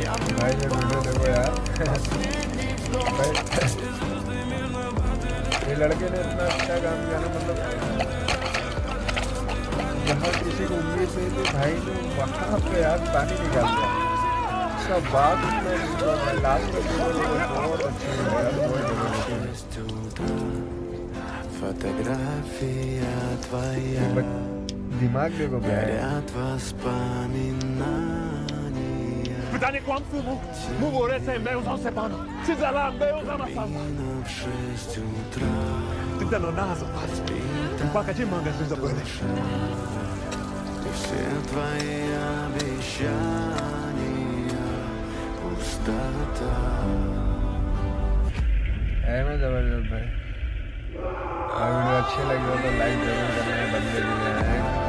भाई ये वीडियो देखो यार भाई ये लड़के ने इतना अच्छा काम किया ना, मतलब जहाँ किसी को उम्मीद नहीं थी भाई ने वहाँ पे यार पानी निकाल दिया। उसका बाद में लास्ट में बहुत अच्छी है यार, बहुत दिमाग देखो Pytanie kłamstwu mu ręce mężą se panu. Czy za lat męża na sama? Ty ten nazo. Paka cię manga się zapłynę. Все твои обещания пустота. है मैं जबरदस्त भाई। वीडियो अच्छी लगी हो तो लाइक जरूर करना, बंदे भी हैं।